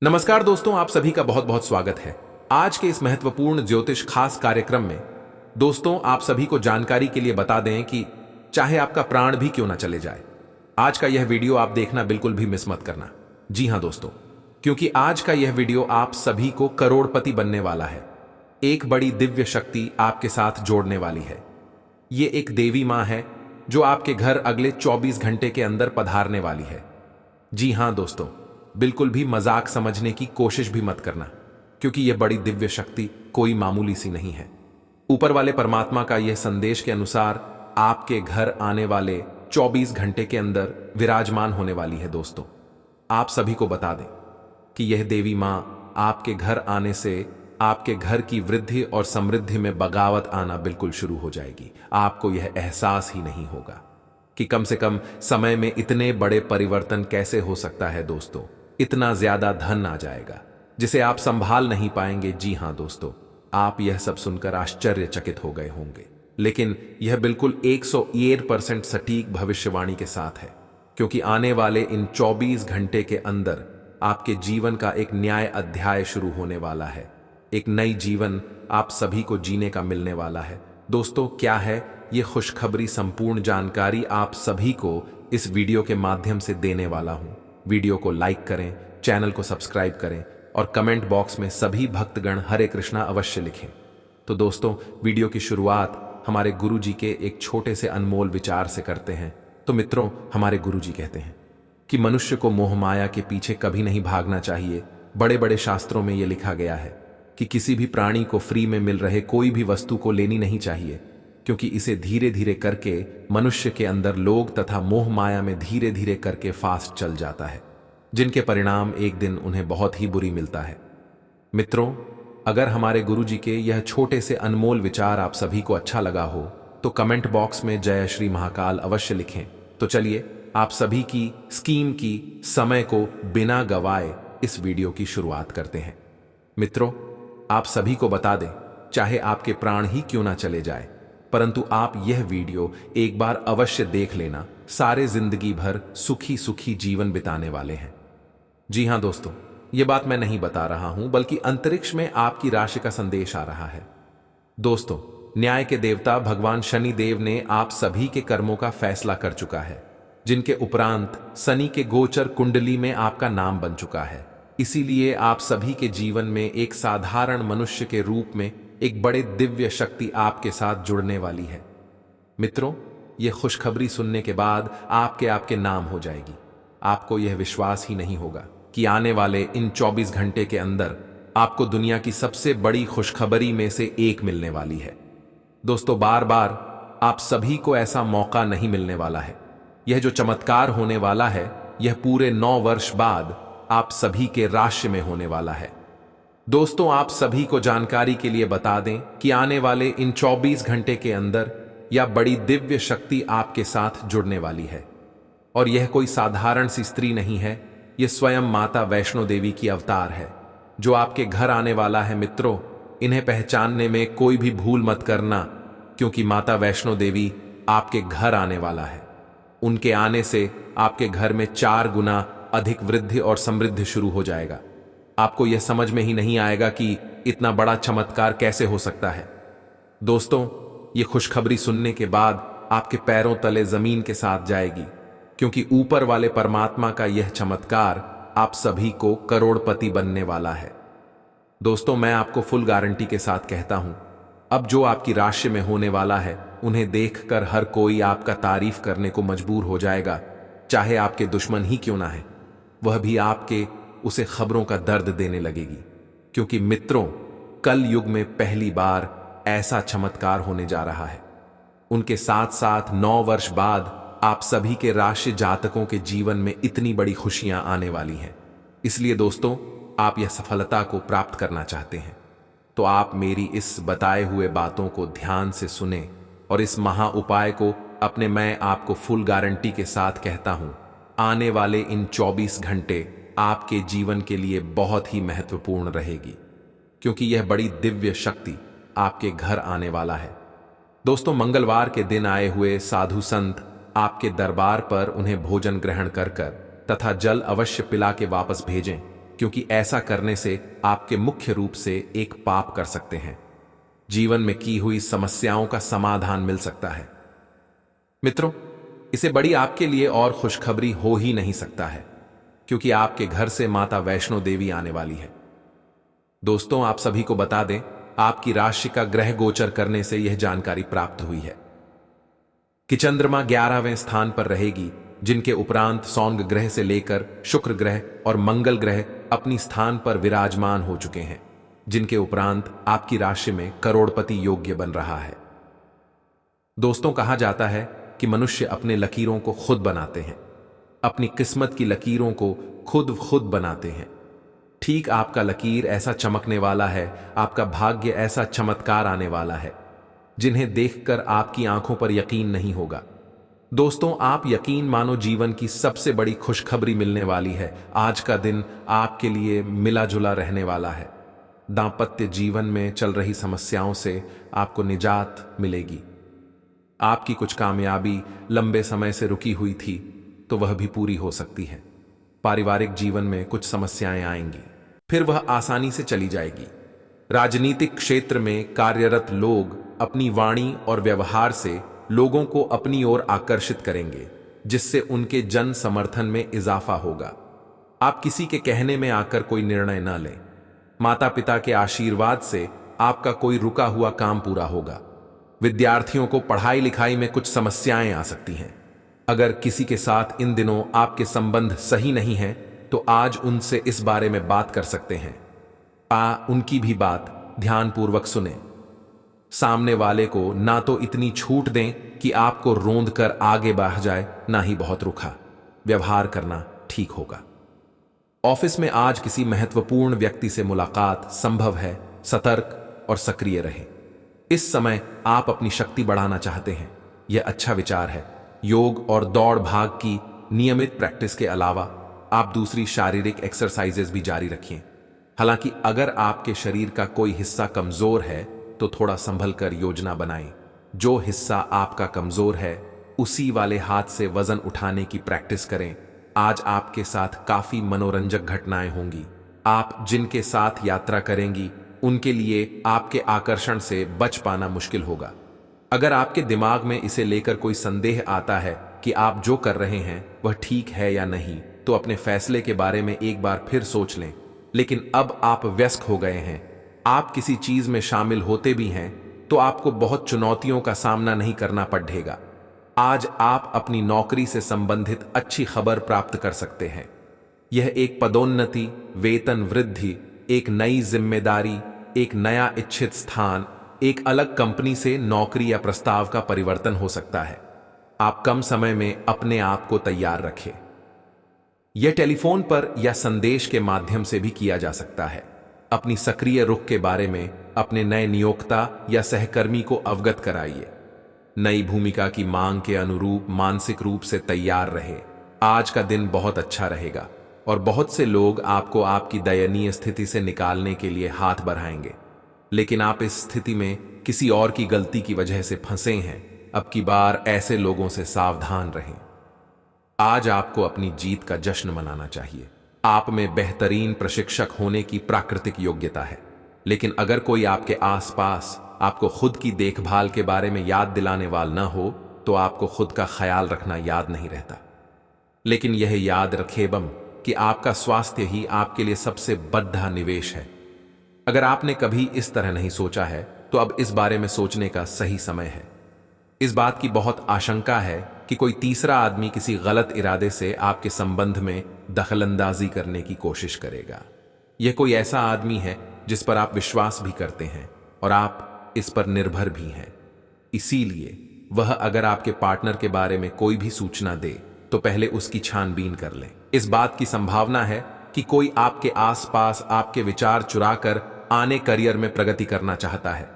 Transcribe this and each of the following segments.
नमस्कार दोस्तों, आप सभी का बहुत बहुत स्वागत है आज के इस महत्वपूर्ण ज्योतिष खास कार्यक्रम में। दोस्तों, आप सभी को जानकारी के लिए बता दें कि चाहे आपका प्राण भी क्यों ना चले जाए, आज का यह वीडियो आप देखना बिल्कुल भी मिस मत करना। जी हां दोस्तों, क्योंकि आज का यह वीडियो आप सभी को करोड़पति बनने वाला है। एक बड़ी दिव्य शक्ति आपके साथ जोड़ने वाली है। ये एक देवी मां है जो आपके घर अगले 24 घंटे के अंदर पधारने वाली है। जी हां दोस्तों, बिल्कुल भी मजाक समझने की कोशिश भी मत करना, क्योंकि यह बड़ी दिव्य शक्ति कोई मामूली सी नहीं है। ऊपर वाले परमात्मा का यह संदेश के अनुसार आपके घर आने वाले 24 घंटे के अंदर विराजमान होने वाली है। दोस्तों, आप सभी को बता दें कि यह देवी मां आपके घर आने से आपके घर की वृद्धि और समृद्धि में बगावत आना बिल्कुल शुरू हो जाएगी। आपको यह एहसास ही नहीं होगा कि कम से कम समय में इतने बड़े परिवर्तन कैसे हो सकता है। दोस्तों, इतना ज्यादा धन आ जाएगा जिसे आप संभाल नहीं पाएंगे। जी हां दोस्तों, आप यह सब सुनकर आश्चर्यचकित हो गए होंगे, लेकिन यह बिल्कुल 101% सटीक भविष्यवाणी के साथ है, क्योंकि आने वाले इन 24 घंटे के अंदर आपके जीवन का एक न्याय अध्याय शुरू होने वाला है। एक नई जीवन आप सभी को जीने का मिलने वाला है। दोस्तों, क्या है ये खुशखबरी? संपूर्ण जानकारी आप सभी को इस वीडियो के माध्यम से देने वाला हूं। वीडियो को लाइक करें, चैनल को सब्सक्राइब करें और कमेंट बॉक्स में सभी भक्तगण हरे कृष्णा अवश्य लिखें। तो दोस्तों, वीडियो की शुरुआत हमारे गुरुजी के एक छोटे से अनमोल विचार से करते हैं। तो मित्रों, हमारे गुरुजी कहते हैं कि मनुष्य को मोह माया के पीछे कभी नहीं भागना चाहिए। बड़े बड़े शास्त्रों में यह लिखा गया है कि किसी भी प्राणी को फ्री में मिल रहे कोई भी वस्तु को लेनी नहीं चाहिए, क्योंकि इसे धीरे धीरे करके मनुष्य के अंदर लोग तथा मोह माया में धीरे धीरे करके फास्ट चल जाता है, जिनके परिणाम एक दिन उन्हें बहुत ही बुरी मिलता है। मित्रों, अगर हमारे गुरुजी के यह छोटे से अनमोल विचार आप सभी को अच्छा लगा हो तो कमेंट बॉक्स में जय श्री महाकाल अवश्य लिखें। तो चलिए आप सभी की स्कीम की समय को बिना गवाए इस वीडियो की शुरुआत करते हैं। मित्रों, आप सभी को बता दें, चाहे आपके प्राण ही क्यों ना चले जाए, परंतु आप यह वीडियो एक बार अवश्य देख लेना। सारे जिंदगी भर सुखी सुखी जीवन बिताने वाले हैं। जी हां दोस्तों, यह बात मैं नहीं बता रहा हूं, बल्कि अंतरिक्ष में आपकी राशि का संदेश आ रहा है। दोस्तों, न्याय के देवता भगवान शनि देव ने आप सभी के कर्मों का फैसला कर चुका है, जिनके उपरांत शनि के गोचर कुंडली में आपका नाम बन चुका है। इसीलिए आप सभी के जीवन में एक साधारण मनुष्य के रूप में एक बड़े दिव्य शक्ति आपके साथ जुड़ने वाली है। मित्रों, यह खुशखबरी सुनने के बाद आपके नाम हो जाएगी। आपको यह विश्वास ही नहीं होगा कि आने वाले इन 24 घंटे के अंदर आपको दुनिया की सबसे बड़ी खुशखबरी में से एक मिलने वाली है। दोस्तों, बार बार आप सभी को ऐसा मौका नहीं मिलने वाला है। यह जो चमत्कार होने वाला है, यह पूरे 9 वर्ष बाद आप सभी के राशि में होने वाला है। दोस्तों, आप सभी को जानकारी के लिए बता दें कि आने वाले इन 24 घंटे के अंदर यह बड़ी दिव्य शक्ति आपके साथ जुड़ने वाली है। और यह कोई साधारण सी स्त्री नहीं है, यह स्वयं माता वैष्णो देवी की अवतार है, जो आपके घर आने वाला है। मित्रों, इन्हें पहचानने में कोई भी भूल मत करना, क्योंकि माता वैष्णो देवी आपके घर आने वाला है। उनके आने से आपके घर में 4 गुना अधिक वृद्धि और समृद्धि शुरू हो जाएगा। आपको यह समझ में ही नहीं आएगा कि इतना बड़ा चमत्कार कैसे हो सकता है। दोस्तों, यह खुशखबरी सुनने के बाद आपके पैरों तले जमीन के साथ जाएगी, क्योंकि ऊपर वाले परमात्मा का यह चमत्कार आप सभी को करोड़पति बनने वाला है। दोस्तों, मैं आपको फुल गारंटी के साथ कहता हूं, अब जो आपकी राशि में होने वाला है, उन्हें देखकर हर कोई आपका तारीफ करने को मजबूर हो जाएगा, चाहे आपके दुश्मन ही क्यों ना है। वह भी आपके उसे खबरों का दर्द देने लगेगी, क्योंकि मित्रों, कल युग में पहली बार ऐसा चमत्कार होने जा रहा है। उनके साथ साथ 9 वर्ष बाद आप सभी के राशि जातकों के जीवन में इतनी बड़ी खुशियां आने वाली हैं। इसलिए दोस्तों, आप यह सफलता को प्राप्त करना चाहते हैं, तो आप मेरी इस बताए हुए बातों को ध्यान से सुने और इस महा उपाय को अपने, मैं आपको फुल गारंटी के साथ कहता हूं, आने वाले इन 24 घंटे आपके जीवन के लिए बहुत ही महत्वपूर्ण रहेगी, क्योंकि यह बड़ी दिव्य शक्ति आपके घर आने वाला है। दोस्तों, मंगलवार के दिन आए हुए साधु संत आपके दरबार पर उन्हें भोजन ग्रहण कर तथा जल अवश्य पिला के वापस भेजें, क्योंकि ऐसा करने से आपके मुख्य रूप से एक पाप कर सकते हैं। जीवन में की हुई समस्याओं का समाधान मिल सकता है। मित्रों, इसे बड़ी आपके लिए और खुशखबरी हो ही नहीं सकता है, क्योंकि आपके घर से माता वैष्णो देवी आने वाली है। दोस्तों, आप सभी को बता दें, आपकी राशि का ग्रह गोचर करने से यह जानकारी प्राप्त हुई है कि चंद्रमा 11वें स्थान पर रहेगी, जिनके उपरांत सौंग ग्रह से लेकर शुक्र ग्रह और मंगल ग्रह अपनी स्थान पर विराजमान हो चुके हैं, जिनके उपरांत आपकी राशि में करोड़पति योग्य बन रहा है। दोस्तों, कहा जाता है कि मनुष्य अपने लकीरों को खुद बनाते हैं, अपनी किस्मत की लकीरों को खुद बनाते हैं। ठीक आपका लकीर ऐसा चमकने वाला है, आपका भाग्य ऐसा चमत्कार आने वाला है, जिन्हें देखकर आपकी आंखों पर यकीन नहीं होगा। दोस्तों, आप यकीन मानो, जीवन की सबसे बड़ी खुशखबरी मिलने वाली है। आज का दिन आपके लिए मिला जुला रहने वाला है। दांपत्य जीवन में चल रही समस्याओं से आपको निजात मिलेगी। आपकी कुछ कामयाबी लंबे समय से रुकी हुई थी तो वह भी पूरी हो सकती है। पारिवारिक जीवन में कुछ समस्याएं आएंगी, फिर वह आसानी से चली जाएगी। राजनीतिक क्षेत्र में कार्यरत लोग अपनी वाणी और व्यवहार से लोगों को अपनी ओर आकर्षित करेंगे, जिससे उनके जन समर्थन में इजाफा होगा। आप किसी के कहने में आकर कोई निर्णय न लें। माता पिता के आशीर्वाद से आपका कोई रुका हुआ काम पूरा होगा। विद्यार्थियों को पढ़ाई लिखाई में कुछ समस्याएं आ सकती हैं। अगर किसी के साथ इन दिनों आपके संबंध सही नहीं हैं, तो आज उनसे इस बारे में बात कर सकते हैं। उनकी भी बात ध्यानपूर्वक सुने। सामने वाले को ना तो इतनी छूट दें कि आपको रोंद कर आगे बढ़ जाए, ना ही बहुत रुखा व्यवहार करना ठीक होगा। ऑफिस में आज किसी महत्वपूर्ण व्यक्ति से मुलाकात संभव है। सतर्क और सक्रिय रहें। इस समय आप अपनी शक्ति बढ़ाना चाहते हैं, यह अच्छा विचार है। योग और दौड़ भाग की नियमित प्रैक्टिस के अलावा आप दूसरी शारीरिक एक्सरसाइजेज भी जारी रखें। हालांकि अगर आपके शरीर का कोई हिस्सा कमजोर है तो थोड़ा संभल कर योजना बनाएं। जो हिस्सा आपका कमजोर है उसी वाले हाथ से वजन उठाने की प्रैक्टिस करें। आज आपके साथ काफी मनोरंजक घटनाएं होंगी। आप जिनके साथ यात्रा करेंगी उनके लिए आपके आकर्षण से बच पाना मुश्किल होगा। अगर आपके दिमाग में इसे लेकर कोई संदेह आता है कि आप जो कर रहे हैं वह ठीक है या नहीं, तो अपने फैसले के बारे में एक बार फिर सोच लें। लेकिन अब आप व्यस्त हो गए हैं, आप किसी चीज में शामिल होते भी हैं तो आपको बहुत चुनौतियों का सामना नहीं करना पड़ेगा। आज आप अपनी नौकरी से संबंधित अच्छी खबर प्राप्त कर सकते हैं। यह एक पदोन्नति, वेतन वृद्धि, एक नई जिम्मेदारी, एक नया इच्छित स्थान, एक अलग कंपनी से नौकरी या प्रस्ताव का परिवर्तन हो सकता है। आप कम समय में अपने आप को तैयार रखें। यह टेलीफोन पर या संदेश के माध्यम से भी किया जा सकता है। अपनी सक्रिय रुख के बारे में अपने नए नियोक्ता या सहकर्मी को अवगत कराइए। नई भूमिका की मांग के अनुरूप मानसिक रूप से तैयार रहे। आज का दिन बहुत अच्छा रहेगा और बहुत से लोग आपको आपकी दयनीय स्थिति से निकालने के लिए हाथ बढ़ाएंगे, लेकिन आप इस स्थिति में किसी और की गलती की वजह से फंसे हैं। अब की बार ऐसे लोगों से सावधान रहें। आज आपको अपनी जीत का जश्न मनाना चाहिए। आप में बेहतरीन प्रशिक्षक होने की प्राकृतिक योग्यता है, लेकिन अगर कोई आपके आसपास आपको खुद की देखभाल के बारे में याद दिलाने वाला न हो तो आपको खुद का ख्याल रखना याद नहीं रहता। लेकिन यह याद रखें कि आपका स्वास्थ्य ही आपके लिए सबसे बड़ा निवेश है। अगर आपने कभी इस तरह नहीं सोचा है तो अब इस बारे में सोचने का सही समय है। इस बात की बहुत आशंका है कि कोई तीसरा आदमी किसी गलत इरादे से आपके संबंध में दखलंदाजी करने की कोशिश करेगा। यह कोई ऐसा आदमी है जिस पर आप विश्वास भी करते हैं और आप इस पर निर्भर भी हैं। इसीलिए वह अगर आपके पार्टनर के बारे में कोई भी सूचना दे तो पहले उसकी छानबीन कर लें। इस बात की संभावना है कि कोई आपके आसपास आपके विचार चुराकर आने करियर में प्रगति करना चाहता है।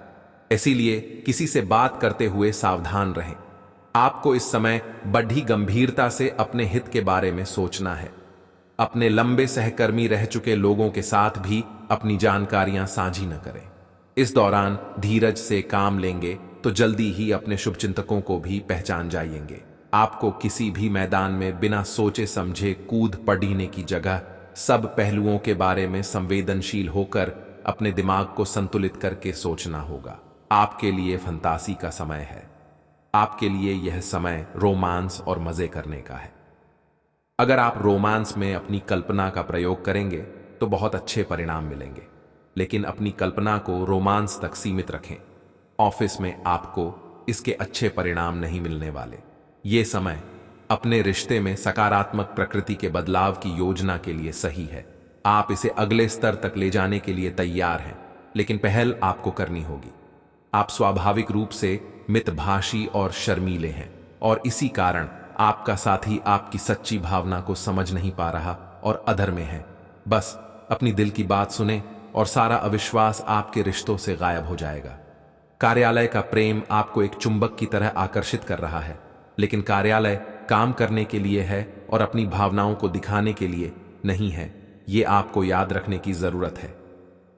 इसीलिए किसी से बात करते हुए सावधान रहें। आपको इस समय बड़ी गंभीरता से अपने हित के बारे में सोचना है। अपने लंबे सहकर्मी रह चुके लोगों के साथ भी अपनी जानकारियां साझी न करें। इस दौरान धीरज से काम लेंगे तो जल्दी ही अपने शुभचिंतकों को भी पहचान जाएंगे। आपको किसी भी मैदान में बिना सोचे समझे कूद पड़ने की जगह सब पहलुओं के बारे में संवेदनशील होकर अपने दिमाग को संतुलित करके सोचना होगा। आपके लिए फंतासी का समय है। आपके लिए यह समय रोमांस और मजे करने का है। अगर आप रोमांस में अपनी कल्पना का प्रयोग करेंगे तो बहुत अच्छे परिणाम मिलेंगे, लेकिन अपनी कल्पना को रोमांस तक सीमित रखें। ऑफिस में आपको इसके अच्छे परिणाम नहीं मिलने वाले। ये समय अपने रिश्ते में सकारात्मक प्रकृति के बदलाव की योजना के लिए सही है। आप इसे अगले स्तर तक ले जाने के लिए तैयार हैं, लेकिन पहल आपको करनी होगी। आप स्वाभाविक रूप से मितभाषी और शर्मीले हैं और इसी कारण आपका साथी आपकी सच्ची भावना को समझ नहीं पा रहा और अधर में है। बस अपनी दिल की बात सुने और सारा अविश्वास आपके रिश्तों से गायब हो जाएगा। कार्यालय का प्रेम आपको एक चुंबक की तरह आकर्षित कर रहा है, लेकिन कार्यालय काम करने के लिए है और अपनी भावनाओं को दिखाने के लिए नहीं है। ये आपको याद रखने की जरूरत है।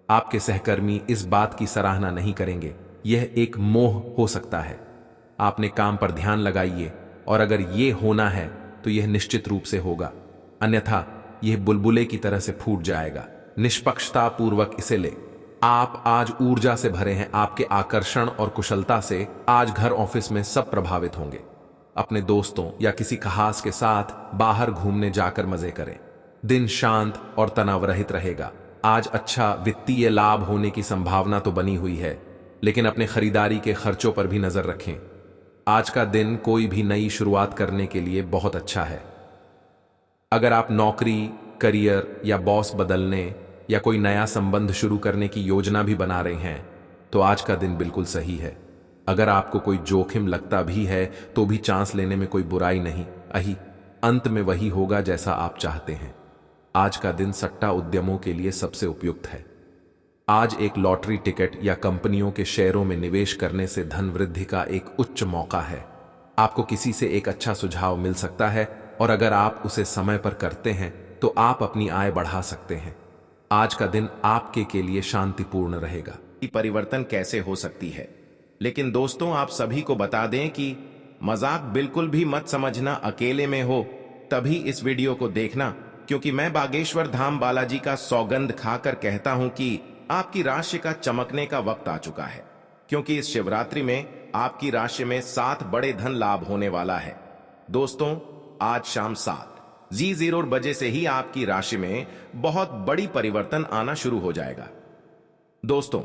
आपके सहकर्मी इस बात की सराहना नहीं करेंगे। यह एक मोह हो सकता है। आपने काम पर ध्यान लगाइए और अगर ये होना है तो यह निश्चित रूप से होगा, अन्यथा यह बुलबुले की तरह से फूट जाएगा। निष्पक्षता पूर्वक इसे ले। आप आज ऊर्जा से भरे हैं। आपके आकर्षण और कुशलता से आज घर ऑफिस में सब प्रभावित होंगे। अपने दोस्तों या किसी खास के साथ बाहर घूमने जाकर मजे करें। दिन शांत और तनाव रहित रहेगा। आज अच्छा वित्तीय लाभ होने की संभावना तो बनी हुई है, लेकिन अपने खरीदारी के खर्चों पर भी नजर रखें। आज का दिन कोई भी नई शुरुआत करने के लिए बहुत अच्छा है। अगर आप नौकरी, करियर या बॉस बदलने या कोई नया संबंध शुरू करने की योजना भी बना रहे हैं तो आज का दिन बिल्कुल सही है। अगर आपको कोई जोखिम लगता भी है तो भी चांस लेने में कोई बुराई नहीं। अंत में वही होगा जैसा आप चाहते हैं। आज का दिन सट्टा उद्यमों के लिए सबसे उपयुक्त है। आज एक लॉटरी टिकट या कंपनियों के शेयरों में निवेश करने से धन वृद्धि का एक उच्च मौका है। आपको किसी से एक अच्छा सुझाव मिल सकता है और अगर आप उसे समय पर करते हैं तो आप अपनी आय बढ़ा सकते हैं। आज का दिन आपके के लिए शांतिपूर्ण रहेगा। परिवर्तन कैसे हो सकती है, लेकिन दोस्तों आप सभी को बता दें कि मजाक बिल्कुल भी मत समझना। अकेले में हो तभी इस वीडियो को देखना, क्योंकि मैं बागेश्वर धाम बालाजी का सौगंध खाकर कहता हूं कि आपकी राशि का चमकने का वक्त आ चुका है। क्योंकि इस शिवरात्रि में आपकी राशि में 7 बड़े धन लाभ होने वाला है। दोस्तों आज शाम 7:00 बजे से ही आपकी राशि में बहुत बड़ी परिवर्तन आना शुरू हो जाएगा। दोस्तों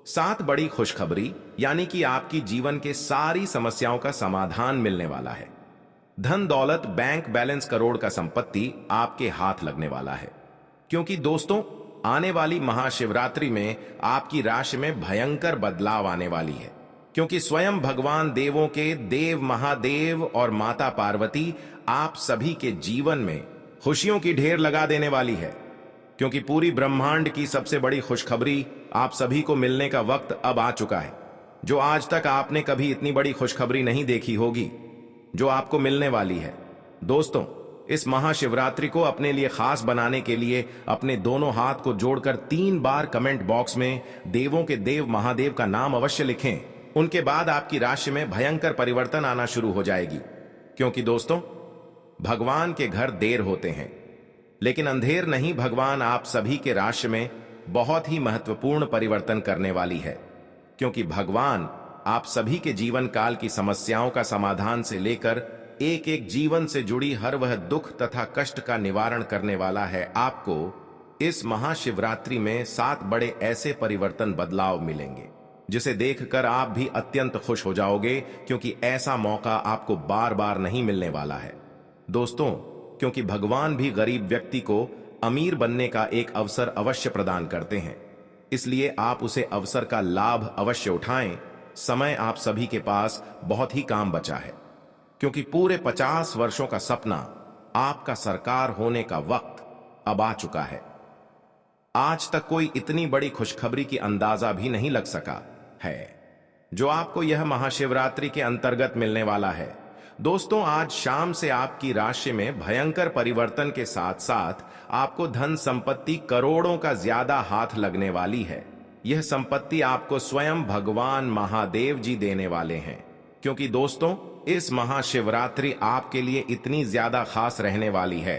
7 बड़ी खुशखबरी, यानी कि आपकी जीवन के सारी समस्याओं का समाधान मिलने वाला है। धन दौलत, बैंक बैलेंस, करोड़ का संपत्ति आपके हाथ लगने वाला है। क्योंकि दोस्तों आने वाली महाशिवरात्रि में आपकी राशि में भयंकर बदलाव आने वाली है। क्योंकि स्वयं भगवान देवों के देव महादेव और माता पार्वती आप सभी के जीवन में खुशियों की ढेर लगा देने वाली है। क्योंकि पूरी ब्रह्मांड की सबसे बड़ी खुशखबरी आप सभी को मिलने का वक्त अब आ चुका है। जो आज तक आपने कभी इतनी बड़ी खुशखबरी नहीं देखी होगी, जो आपको मिलने वाली है। दोस्तों इस महाशिवरात्रि को अपने लिए खास बनाने के लिए अपने दोनों हाथ को जोड़कर 3 बार कमेंट बॉक्स में देवों के देव महादेव का नाम अवश्य लिखें। उनके बाद आपकी राशि में भयंकर परिवर्तन आना शुरू हो जाएगी। क्योंकि दोस्तों भगवान के घर देर होते हैं, लेकिन अंधेर नहीं। भगवान आप सभी के राशि में बहुत ही महत्वपूर्ण परिवर्तन करने वाली है। क्योंकि भगवान आप सभी के जीवन काल की समस्याओं का समाधान से लेकर एक एक जीवन से जुड़ी हर वह दुख तथा कष्ट का निवारण करने वाला है। आपको इस महाशिवरात्रि में 7 बड़े ऐसे परिवर्तन बदलाव मिलेंगे जिसे देखकर आप भी अत्यंत खुश हो जाओगे, क्योंकि ऐसा मौका आपको बार बार नहीं मिलने वाला है। दोस्तों क्योंकि भगवान भी गरीब व्यक्ति को अमीर बनने का एक अवसर अवश्य प्रदान करते हैं, इसलिए आप उसे अवसर का लाभ अवश्य उठाएं। समय आप सभी के पास बहुत ही काम बचा है। क्योंकि पूरे 50 वर्षों का सपना आपका सरकार होने का वक्त अब आ चुका है। आज तक कोई इतनी बड़ी खुशखबरी की अंदाजा भी नहीं लग सका है जो आपको यह महाशिवरात्रि के अंतर्गत मिलने वाला है। दोस्तों आज शाम से आपकी राशि में भयंकर परिवर्तन के साथ साथ आपको धन संपत्ति करोड़ों का ज्यादा हाथ लगने वाली है। यह संपत्ति आपको स्वयं भगवान महादेव जी देने वाले हैं। क्योंकि दोस्तों इस महाशिवरात्रि आपके लिए इतनी ज्यादा खास रहने वाली है।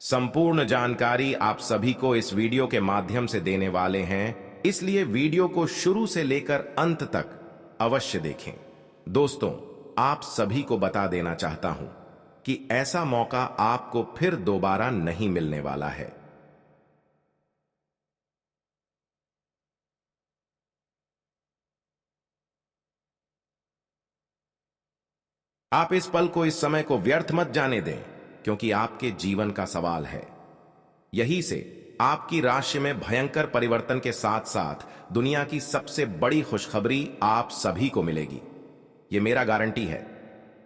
संपूर्ण जानकारी आप सभी को इस वीडियो के माध्यम से देने वाले हैं, इसलिए वीडियो को शुरू से लेकर अंत तक अवश्य देखें। दोस्तों, आप सभी को बता देना चाहता हूं कि ऐसा मौका आपको फिर दोबारा नहीं मिलने वाला है। आप इस पल को, इस समय को व्यर्थ मत जाने दें, क्योंकि आपके जीवन का सवाल है। यही से आपकी राशि में भयंकर परिवर्तन के साथ साथ दुनिया की सबसे बड़ी खुशखबरी आप सभी को मिलेगी। यह मेरा गारंटी है।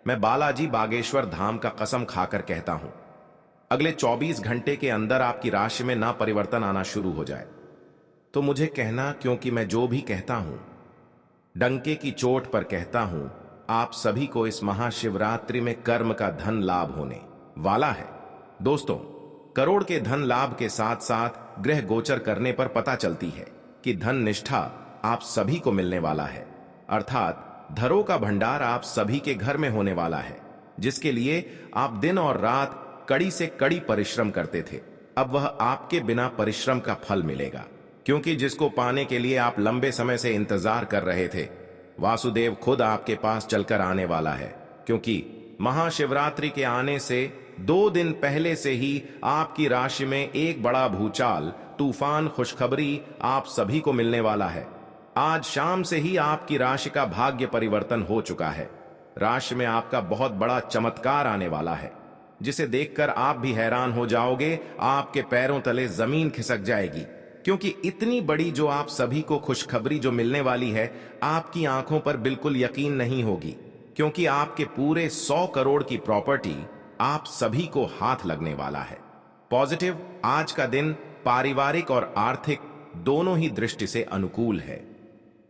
मैं बालाजी बागेश्वर धाम का कसम खाकर कहता हूं, अगले 24 घंटे के अंदर आपकी राशि में ना परिवर्तन आना शुरू हो जाए तो मुझे कहना, क्योंकि मैं जो भी कहता हूं डंके की चोट पर कहता हूं। आप सभी को इस महाशिवरात्रि में कर्म का धन लाभ होने वाला है। दोस्तों, करोड़ के धन लाभ के साथ साथ ग्रह गोचर करने पर पता चलती है कि धन निष्ठा आप सभी को मिलने वाला है, अर्थात धरों का भंडार आप सभी के घर में होने वाला है, जिसके लिए आप दिन और रात कड़ी से कड़ी परिश्रम करते थे। अब वह आपके बिना परिश्रम का फल मिलेगा, क्योंकि जिसको पाने के लिए आप लंबे समय से इंतजार कर रहे थे, वासुदेव खुद आपके पास चलकर आने वाला है। क्योंकि महाशिवरात्रि के आने से 2 दिन पहले से ही आपकी राशि में एक बड़ा भूचाल, तूफान, खुशखबरी आप सभी को मिलने वाला है। आज शाम से ही आपकी राशि का भाग्य परिवर्तन हो चुका है। राशि में आपका बहुत बड़ा चमत्कार आने वाला है, जिसे देखकर आप भी हैरान हो जाओगे। आपके पैरों तले जमीन खिसक जाएगी, क्योंकि इतनी बड़ी जो आप सभी को खुशखबरी जो मिलने वाली है, आपकी आंखों पर बिल्कुल यकीन नहीं होगी, क्योंकि आपके पूरे 100 करोड़ की प्रॉपर्टी आप सभी को हाथ लगने वाला है। पॉजिटिव, आज का दिन पारिवारिक और आर्थिक दोनों ही दृष्टि से अनुकूल है।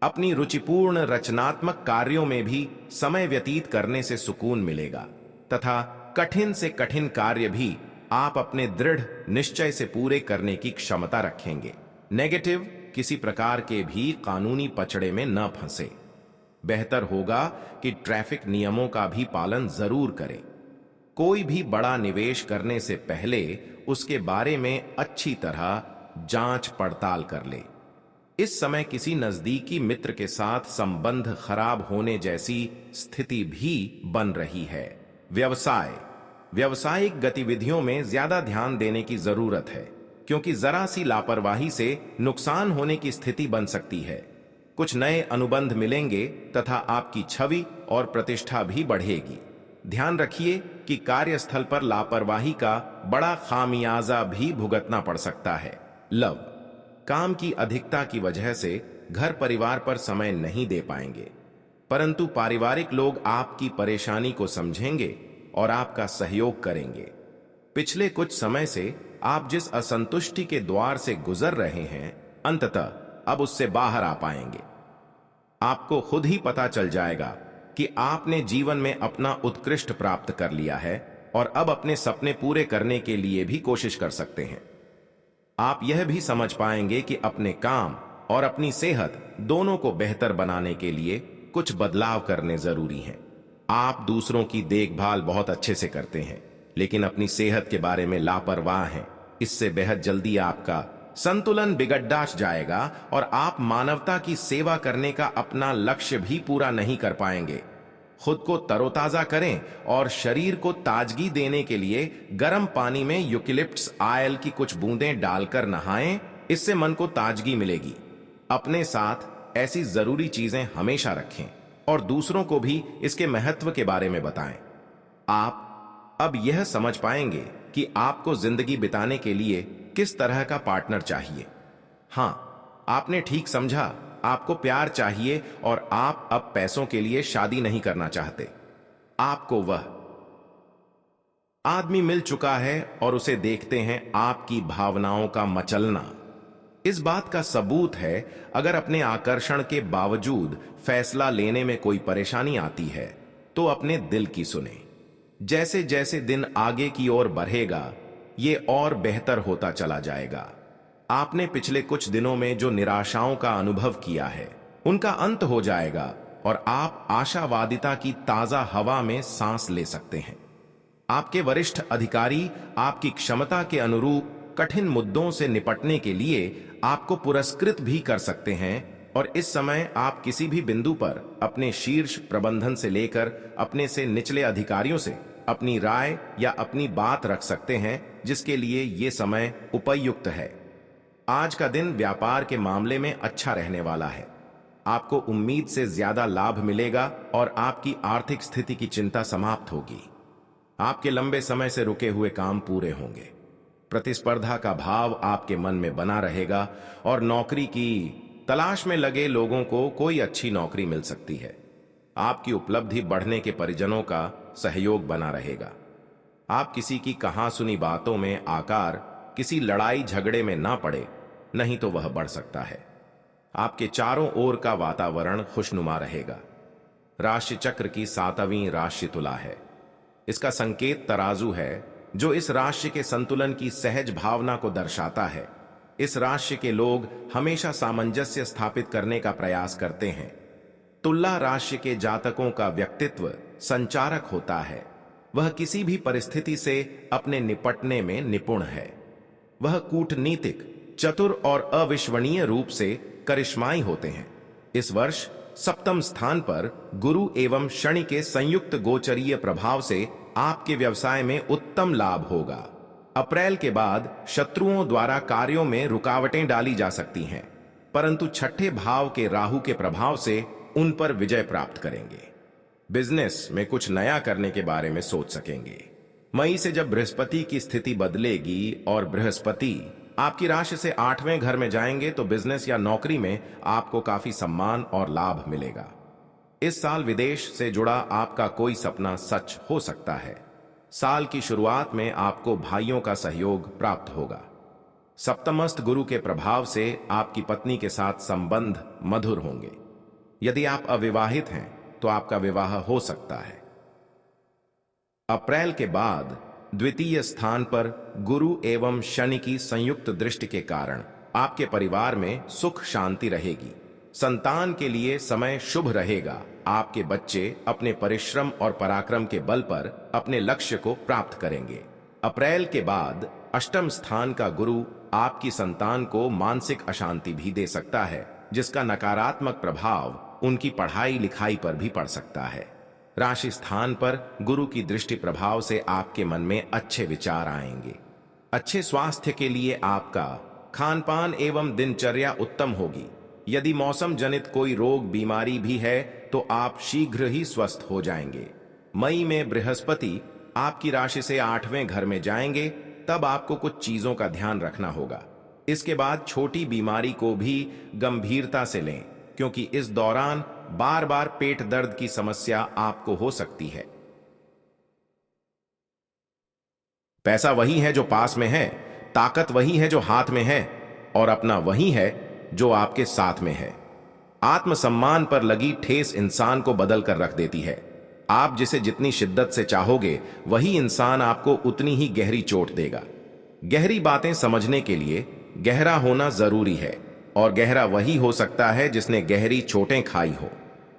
अपनी रुचिपूर्ण रचनात्मक कार्यों में भी समय व्यतीत करने से सुकून मिलेगा तथा कठिन से कठिन कार्य भी आप अपने दृढ़ निश्चय से पूरे करने की क्षमता रखेंगे। नेगेटिव, किसी प्रकार के भी कानूनी पचड़े में न फंसे। बेहतर होगा कि ट्रैफिक नियमों का भी पालन जरूर करें। कोई भी बड़ा निवेश करने से पहले उसके बारे में अच्छी तरह जांच पड़ताल कर ले। इस समय किसी नजदीकी मित्र के साथ संबंध खराब होने जैसी स्थिति भी बन रही है। व्यवसाय, व्यावसायिक गतिविधियों में ज्यादा ध्यान देने की जरूरत है, क्योंकि जरा सी लापरवाही से नुकसान होने की स्थिति बन सकती है। कुछ नए अनुबंध मिलेंगे तथा आपकी छवि और प्रतिष्ठा भी बढ़ेगी। ध्यान रखिए कि कार्यस्थल पर लापरवाही का बड़ा खामियाजा भी भुगतना पड़ सकता है। लव, काम की अधिकता की वजह से घर परिवार पर समय नहीं दे पाएंगे, परंतु पारिवारिक लोग आपकी परेशानी को समझेंगे और आपका सहयोग करेंगे। पिछले कुछ समय से आप जिस असंतुष्टि के द्वार से गुजर रहे हैं, अंततः अब उससे बाहर आ पाएंगे। आपको खुद ही पता चल जाएगा कि आपने जीवन में अपना उत्कृष्ट प्राप्त कर लिया है और अब अपने सपने पूरे करने के लिए भी कोशिश कर सकते हैं। आप यह भी समझ पाएंगे कि अपने काम और अपनी सेहत दोनों को बेहतर बनाने के लिए कुछ बदलाव करने जरूरी हैं। आप दूसरों की देखभाल बहुत अच्छे से करते हैं, लेकिन अपनी सेहत के बारे में लापरवाह हैं। इससे बेहद जल्दी आपका संतुलन बिगड़ जाएगा और आप मानवता की सेवा करने का अपना लक्ष्य भी पूरा नहीं कर पाएंगे। खुद को तरोताजा करें और शरीर को ताजगी देने के लिए गर्म पानी में यूकेलिप्टस ऑयल की कुछ बूंदें डालकर नहाएं। इससे मन को ताजगी मिलेगी। अपने साथ ऐसी जरूरी चीजें हमेशा रखें और दूसरों को भी इसके महत्व के बारे में बताएं। आप अब यह समझ पाएंगे कि आपको जिंदगी बिताने के लिए किस तरह का पार्टनर चाहिए। हां, आपने ठीक समझा, आपको प्यार चाहिए और आप अब पैसों के लिए शादी नहीं करना चाहते। आपको वह आदमी मिल चुका है और उसे देखते हैं आपकी भावनाओं का मचलना। इस बात का सबूत है, अगर अपने आकर्षण के बावजूद फैसला लेने में कोई परेशानी आती है तो अपने दिल की सुने। जैसे जैसे दिन आगे की ओर बढ़ेगा ये और बेहतर होता चला जाएगा। आपने पिछले कुछ दिनों में जो निराशाओं का अनुभव किया है उनका अंत हो जाएगा और आप आशावादिता की ताजा हवा में सांस ले सकते हैं। आपके वरिष्ठ अधिकारी आपकी क्षमता के अनुरूप कठिन मुद्दों से निपटने के लिए आपको पुरस्कृत भी कर सकते हैं और इस समय आप किसी भी बिंदु पर अपने शीर्ष प्रबंधन से लेकर अपने से निचले अधिकारियों से अपनी राय या अपनी बात रख सकते हैं, जिसके लिए ये समय उपयुक्त है। आज का दिन व्यापार के मामले में अच्छा रहने वाला है। आपको उम्मीद से ज्यादा लाभ मिलेगा और आपकी आर्थिक स्थिति की चिंता समाप्त होगी। आपके लंबे समय से रुके हुए काम पूरे होंगे। प्रतिस्पर्धा का भाव आपके मन में बना रहेगा और नौकरी की तलाश में लगे लोगों को कोई अच्छी नौकरी मिल सकती है। आपकी उपलब्धि बढ़ने के परिजनों का सहयोग बना रहेगा। आप किसी की कहा सुनी बातों में आकर किसी लड़ाई झगड़े में ना पड़े, नहीं तो वह बढ़ सकता है। आपके चारों ओर का वातावरण खुशनुमा रहेगा। राशि चक्र की 7वीं राशि तुला है। इसका संकेत तराजू है, जो इस राशि के संतुलन की सहज भावना को दर्शाता है। इस राशि के लोग हमेशा सामंजस्य स्थापित करने का प्रयास करते हैं। तुला राशि के जातकों का व्यक्तित्व संचारक होता है। वह किसी भी परिस्थिति से अपने निपटने में निपुण है। वह कूटनीतिक, चतुर और अविश्वसनीय रूप से करिश्माई होते हैं। इस वर्ष सप्तम स्थान पर गुरु एवं शनि के संयुक्त गोचरीय प्रभाव से आपके व्यवसाय में उत्तम लाभ होगा। अप्रैल के बाद शत्रुओं द्वारा कार्यों में रुकावटें डाली जा सकती हैं, परंतु छठे भाव के राहु के प्रभाव से उन पर विजय प्राप्त करेंगे। बिजनेस में कुछ नया करने के बारे में सोच सकेंगे। मई से जब बृहस्पति की स्थिति बदलेगी और बृहस्पति आपकी राशि से 8वें घर में जाएंगे, तो बिजनेस या नौकरी में आपको काफी सम्मान और लाभ मिलेगा। इस साल विदेश से जुड़ा आपका कोई सपना सच हो सकता है। साल की शुरुआत में आपको भाइयों का सहयोग प्राप्त होगा। सप्तमस्थ गुरु के प्रभाव से आपकी पत्नी के साथ संबंध मधुर होंगे। यदि आप अविवाहित हैं तो आपका विवाह हो सकता है। अप्रैल के बाद द्वितीय स्थान पर गुरु एवं शनि की संयुक्त दृष्टि के कारण आपके परिवार में सुख शांति रहेगी। संतान के लिए समय शुभ रहेगा। आपके बच्चे अपने परिश्रम और पराक्रम के बल पर अपने लक्ष्य को प्राप्त करेंगे। अप्रैल के बाद अष्टम स्थान का गुरु आपकी संतान को मानसिक अशांति भी दे सकता है, जिसका नकारात्मक प्रभाव उनकी पढ़ाई लिखाई पर भी पड़ सकता है। राशि स्थान पर गुरु की दृष्टि प्रभाव से आपके मन में अच्छे विचार आएंगे। अच्छे स्वास्थ्य के लिए आपका खान पान एवं दिनचर्या उत्तम होगी। यदि मौसम जनित कोई रोग बीमारी भी है तो आप शीघ्र ही स्वस्थ हो जाएंगे। मई में बृहस्पति आपकी राशि से 8वें घर में जाएंगे, तब आपको कुछ चीजों का ध्यान रखना होगा। इसके बाद छोटी बीमारी को भी गंभीरता से लें, क्योंकि इस दौरान बार बार पेट दर्द की समस्या आपको हो सकती है। पैसा वही है जो पास में है, ताकत वही है जो हाथ में है, और अपना वही है जो आपके साथ में है। आत्मसम्मान पर लगी ठेस इंसान को बदल कर रख देती है। आप जिसे जितनी शिद्दत से चाहोगे, वही इंसान आपको उतनी ही गहरी चोट देगा। गहरी बातें समझने के लिए गहरा होना जरूरी है, और गहरा वही हो सकता है जिसने गहरी चोटें खाई हो।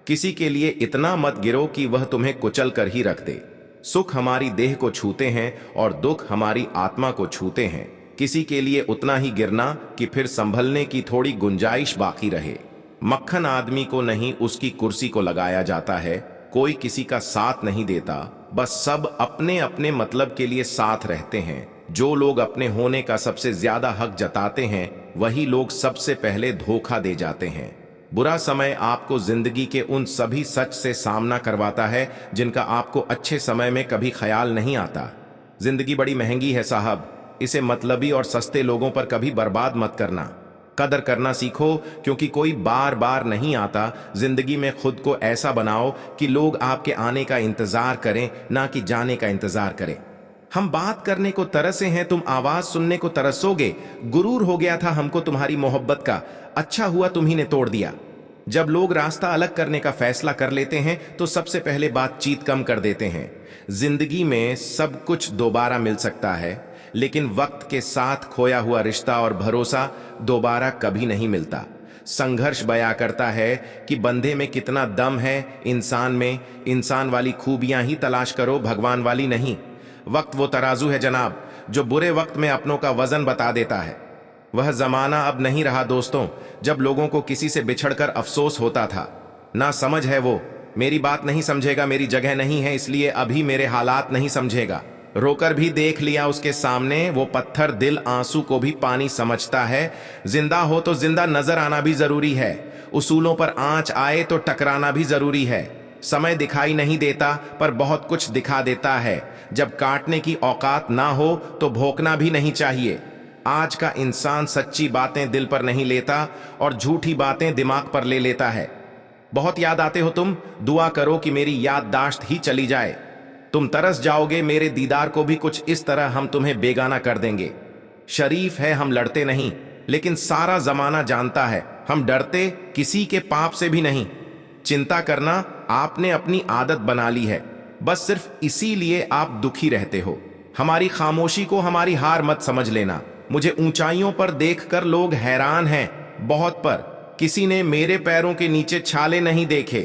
किसी के लिए इतना मत गिरो कि वह तुम्हें कुचल कर ही रख दे। सुख हमारी देह को छूते हैं और दुख हमारी आत्मा को छूते हैं। किसी के लिए उतना ही गिरना कि फिर संभलने की थोड़ी गुंजाइश बाकी रहे। मक्खन आदमी को नहीं, उसकी कुर्सी को लगाया जाता है। कोई किसी का साथ नहीं देता, बस सब अपने अपने मतलब के लिए साथ रहते हैं। जो लोग अपने होने का सबसे ज्यादा हक जताते हैं, वही लोग सबसे पहले धोखा दे जाते हैं। बुरा समय आपको जिंदगी के उन सभी सच से सामना करवाता है जिनका आपको अच्छे समय में कभी ख्याल नहीं आता। जिंदगी बड़ी महंगी है साहब, इसे मतलबी और सस्ते लोगों पर कभी बर्बाद मत करना। कदर करना सीखो, क्योंकि कोई बार बार नहीं आता। जिंदगी में खुद को ऐसा बनाओ कि लोग आपके आने का इंतजार करें, ना कि जाने का इंतजार करें। हम बात करने को तरसे हैं, तुम आवाज सुनने को तरसोगे। गुरूर हो गया था हमको तुम्हारी मोहब्बत का, अच्छा हुआ तुम्ही ने तोड़ दिया। जब लोग रास्ता अलग करने का फैसला कर लेते हैं तो सबसे पहले बातचीत कम कर देते हैं। जिंदगी में सब कुछ दोबारा मिल सकता है, लेकिन वक्त के साथ खोया हुआ रिश्ता और भरोसा दोबारा कभी नहीं मिलता। संघर्ष बयां करता है कि बंदे में कितना दम है, इंसान में। इंसान वाली खूबियां ही तलाश करो, भगवान वाली नहीं। वक्त वो तराजू है जनाब, जो बुरे वक्त में अपनों का वजन बता देता है। वह जमाना अब नहीं रहा दोस्तों, जब लोगों को किसी से बिछड़कर अफसोस होता था। ना समझ है वो, मेरी बात नहीं समझेगा, मेरी जगह नहीं है इसलिए अभी मेरे हालात नहीं समझेगा। रोकर भी देख लिया उसके सामने, वो पत्थर दिल आंसू को भी पानी समझता है। जिंदा हो तो जिंदा नजर आना भी जरूरी है, उसूलों पर आंच आए तो टकराना भी जरूरी है। समय दिखाई नहीं देता पर बहुत कुछ दिखा देता है। जब काटने की औकात ना हो तो भोंकना भी नहीं चाहिए। आज का इंसान सच्ची बातें दिल पर नहीं लेता और झूठी बातें दिमाग पर ले लेता है। बहुत याद आते हो तुम, दुआ करो कि मेरी याददाश्त ही चली जाए। तुम तरस जाओगे मेरे दीदार को भी, कुछ इस तरह हम तुम्हें बेगाना कर देंगे। शरीफ है हम लड़ते नहीं, लेकिन सारा जमाना जानता है हम डरते किसी के पाप से भी नहीं। चिंता करना आपने अपनी आदत बना ली है, बस सिर्फ इसीलिए आप दुखी रहते हो। हमारी खामोशी को हमारी हार मत समझ लेना। मुझे ऊंचाइयों पर देखकर लोग हैरान हैं, बहुत पर किसी ने मेरे पैरों के नीचे छाले नहीं देखे।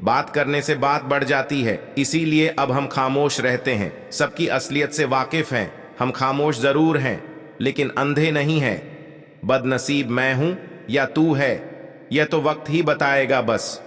बात करने से बात बढ़ जाती है, इसीलिए अब हम खामोश रहते हैं। सबकी असलियत से वाकिफ हैं, हम खामोश जरूर हैं लेकिन अंधे नहीं हैं। बदनसीब मैं हूं या तू है, यह तो वक्त ही बताएगा बस।